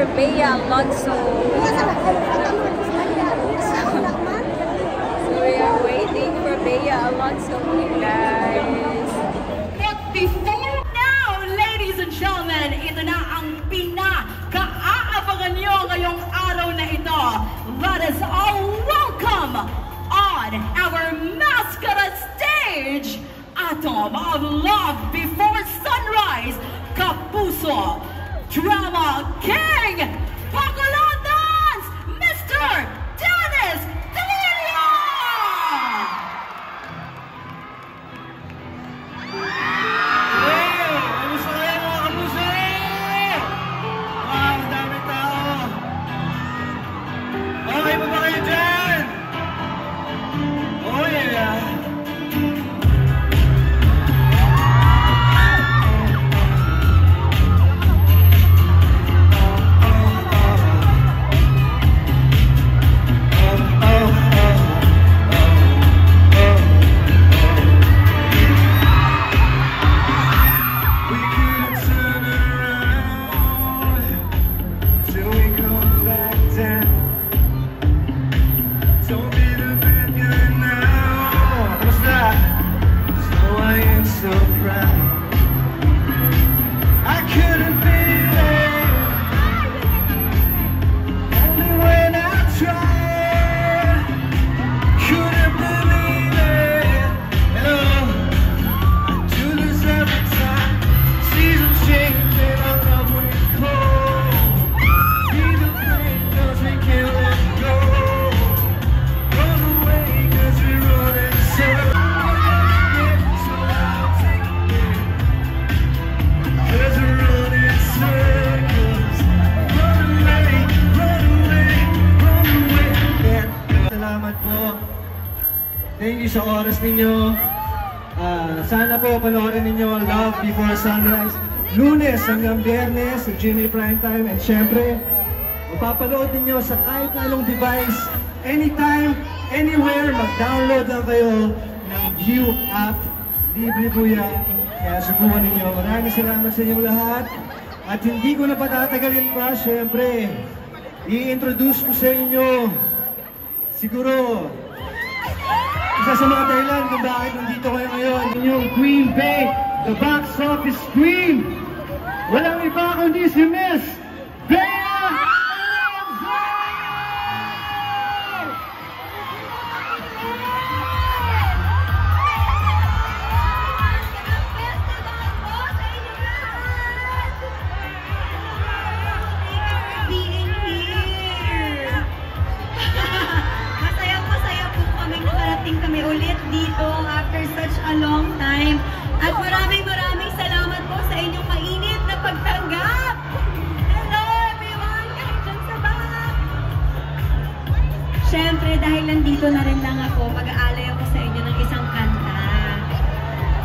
for Bea Alonso. So we are waiting for Bea Alonso, guys. But before now, ladies and gentlemen, ito na ang pinaka-aabangan nyo ngayong araw na ito. Let us all welcome on our mascot stage, Atom of Love Before Sunrise, Kapuso, Drama King, Bacolod Dance, Mr. Dennis Delia! Hey! Kamusta kayo mga kapuso? Wow, dami tao! Okay pa ba kayo dyan? Oh yeah! Thank you sa oras ninyo. Sana po panoorin ninyo Love Before Sunrise. Lunes hanggang Biyernes sa GMA Primetime. And syempre, mapapanood ninyo sa kahit anong device, anytime, anywhere. Mag-download lang kayo ng View app. Libre po yan. Kaya subukan ninyo. Maraming salamat sa inyong lahat. At hindi ko na patatagalin pa, syempre, i-introduce ko sa inyo. Siguro, isa sa mga dahilan kung bakit nandito kayo ngayon, inyong Queen Bey, the box office queen. Walang iba kundi si Miss Bea Alonso! Being here. Masaya po kami nakarating kami ulit dito after such a long time. At maraming salamat po sa inyong mainit na pagtanggap. Hello everyone, kahit dyan sa bahay. Siyempre, dahil nandito na rin lang ako, mag-aalay ako sa inyo ng isang kanta.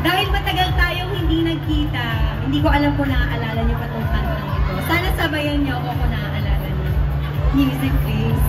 Dahil matagal tayong hindi nagkita, hindi ko alam kung naaalala niyo pa itong kantang ito. Sana sabayan niyo ako kung naaalala niyo. Music please.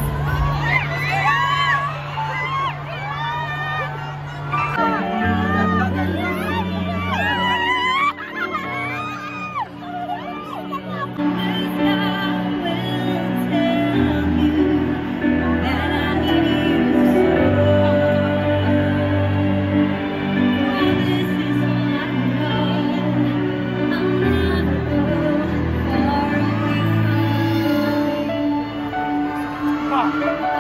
Come on.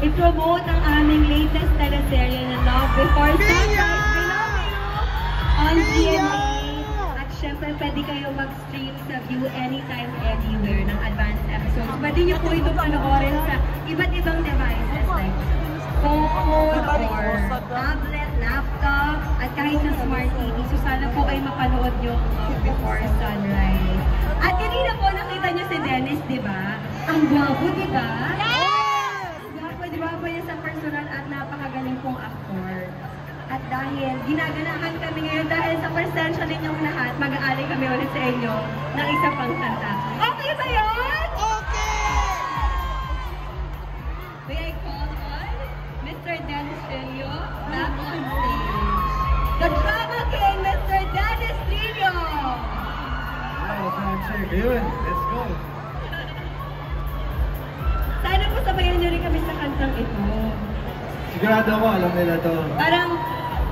i-promote ang aming latest teleserye na Love Before Sunrise. I love you! On GMA. At syempre, pwede kayo mag-stream sa View anytime, anywhere ng advanced episodes. Pwede nyo po ito panoorin sa iba't ibang devices like phone or tablet, laptop, at kahit sa smart TV. So sana po ay mapanood nyo ang Love Before Sunrise. At kanina po nakita nyo si Dennis, di ba? Ang gwapo, di ba? Yes! Gwapo niya sa personal at napakagaling pong actor. At dahil ginaganahan kami ngayon dahil sa presensya ninyong lahat, mag-aali kami ulit sa inyo ng isa pang kanta. Okay ba yun? Okay! May I call on Mr. Dennis Trillo back on stage. The Drama King, Mr. Dennis Trillo! Yun, let's go. Sana po sabayan niyo rin kami sa kantang ito. Sigurado ako, alam nila to. Parang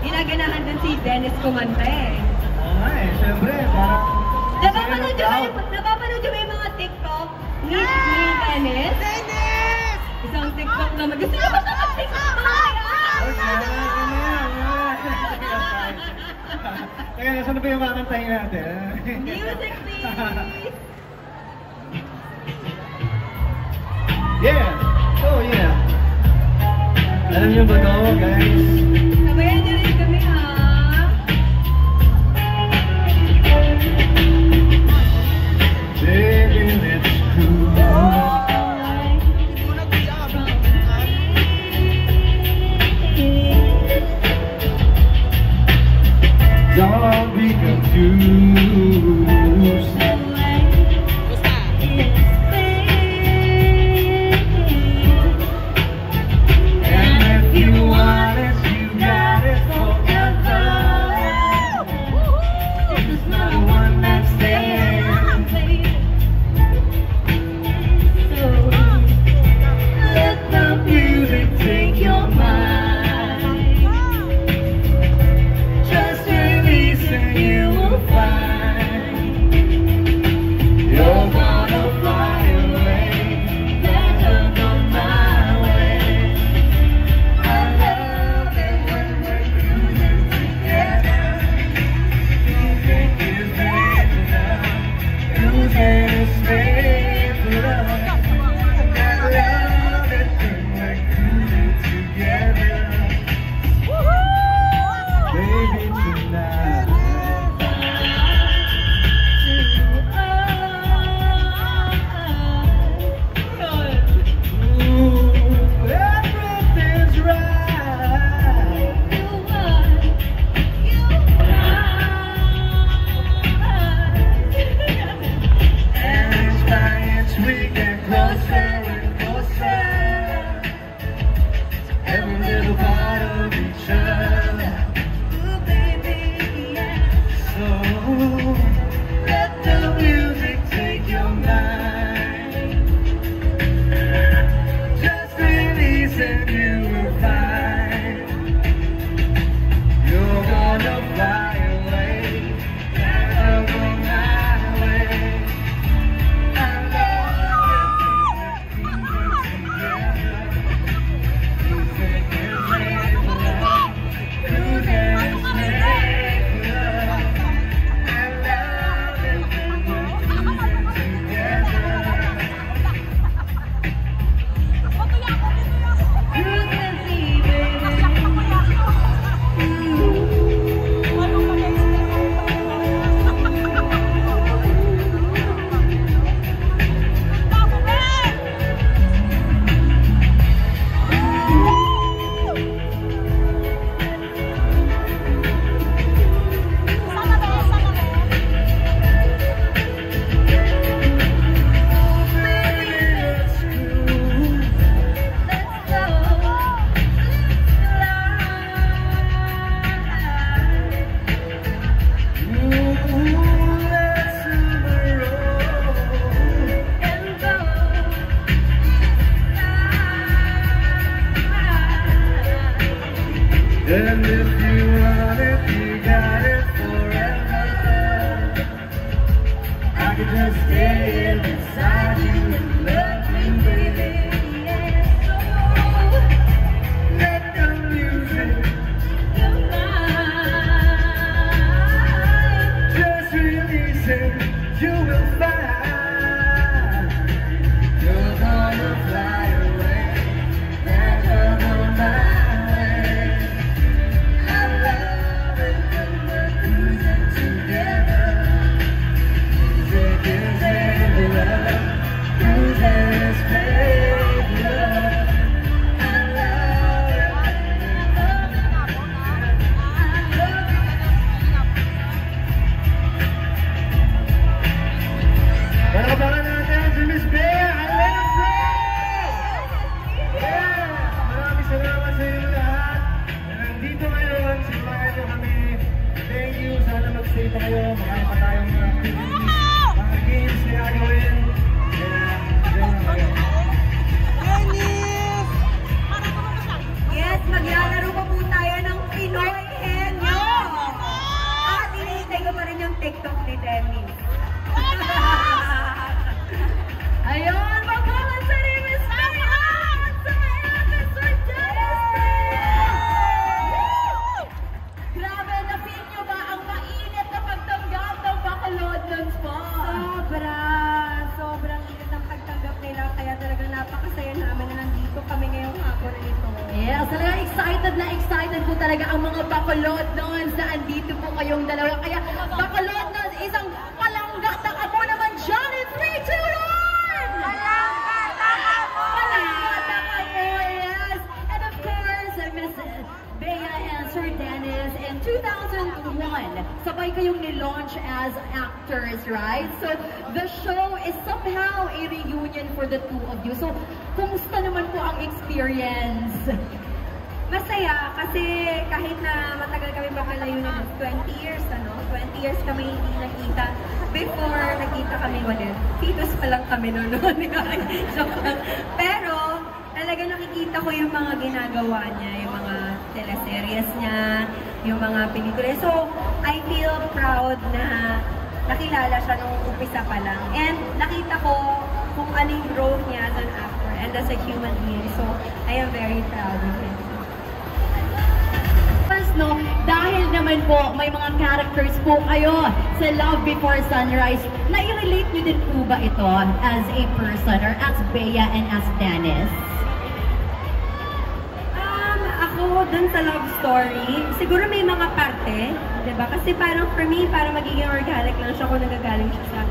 ginaganahan din si Dennis kumanta eh. Oo nga eh, syempre, parang... Napapanood nyo ba yung mga TikTok ni Dennis? Dennis! Isang TikTok naman. Gusto nyo ba siya mag-TikTok kaya? Teka, saan ba yung kakantahin natin? Music please! Yeah! Oh yeah! Alam niyo ba to, guys? Sabayan niyo rin kami ha! Baby, let's go! Don't be confused. And if you want it, you mag-enjoy pa kayo. Marami pa tayong mga games na gagawin. Kaya, enjoy na kayo. Yes, maglalaro pa po tayo ng Pinoy Henyo. At hinihintay ko pa rin yung TikTok ni Demi. Ayun, magkaman sa rin, Miss Marian! Sa ngayon, Mr. Dennis! Grabe, na-feel nyo ba ang mainit na pagtanggap ng Bacolod nun po? Sobrang init ang pagtanggap nila. Kaya talagang napakasaya namin na nandito kami ngayong hapon na ito. Yes, talaga excited po talaga ang mga Bacolod noon na andito po kayong dalawa. Kaya Bacolod noon, isang palangga ako naman dyan in 3, 2, 1! Palangga ako, yes! And of course, Miss Bea and Sir Dennis, in 2001, sabay kayong nilaunch as actors, right? So, the show is somehow a reunion for the two of you. So, kumusta naman po ang experience? Masaya kasi kahit na matagal kami makalayo na 20 years, 20 years kami hindi nakita. Before nakita kami ulit, fetus pa lang kami noon. Pero talaga nakikita ko yung mga ginagawa niya, yung mga teleseries niya, yung mga pelikula. So, I feel proud na nakilala siya nung umpisa pa lang. And nakita ko kung anong growth niya as an actor and as a human being. So, I am very proud of him. No, dahil naman po may mga characters po kayo sa Love Before Sunrise, na-relate niyo din po ba ito as a person or as Bea and as Dennis? Ako dun sa love story, siguro may mga parte, diba? Kasi parang for me, parang magiging organic lang siya kung nagagaling siya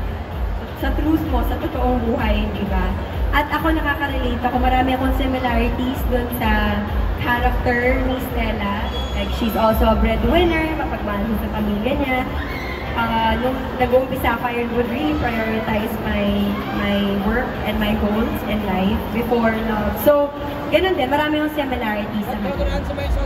sa truth mo, sa totoong buhay, diba? At ako nakaka-relate ako, marami akong similarities dun sa character ni Stella. Like, she's also a breadwinner, mapagmahal sa pamilya niya. Nung nag-uumpisa ako, I would really prioritize my work and my goals in life before love. So, ganun din, marami yung similarities sa mga.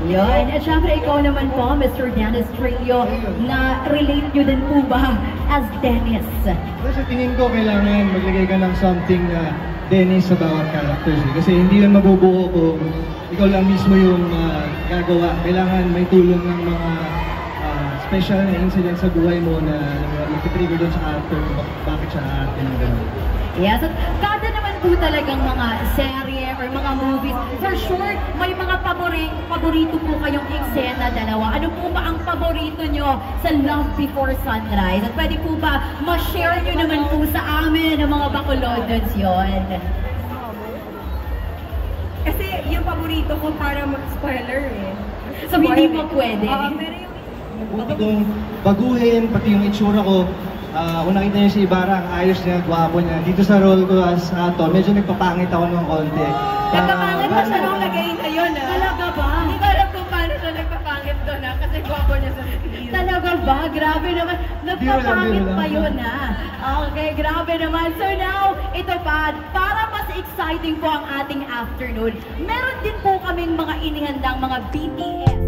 Yun. At syempre, ikaw naman po, Mr. Dennis Trillo, na-relate nyo din po ba as Dennis? Sa tingin ko, kailangan maglagay ka ng something na Dennis sa bawat characters. Kasi hindi yan mabubuo kung ikaw lang mismo yung gagawa. Kailangan may tulong ng mga special na incident sa buhay mo na mag-trigger doon sa character kung bakit siya arte ng gano'n. Yes, at kada naman po talagang mga serye or mga movies, for sure, may mga paborito po kayong eksena dalawa. Ano po ba ang paborito nyo sa Love Before Sunrise? At pwede po ba ma-share nyo naman po sa amin ng mga Bacolodons yun? Kasi yung paborito ko para mag-spoiler eh. So, hindi mo pwede? Pero yung Buti kong baguhin, pati yung itsura ko. Kung nakita niyo si Ibarra, ang ayos niya, gwapo niya. Dito sa role ko as Ato, medyo nagpapangit ako ng konti. nagpapangit pa siya nung lagay na yun Talaga ba? Hindi ko alam kung paano siya nagpapangit doon kasi gwapo niya sa screen. Talaga ba? Grabe naman. Nagpapangit pa yun Okay, grabe naman. So now, ito pa, para mas exciting po ang ating afternoon, meron din po kaming mga inihandang mga BTS.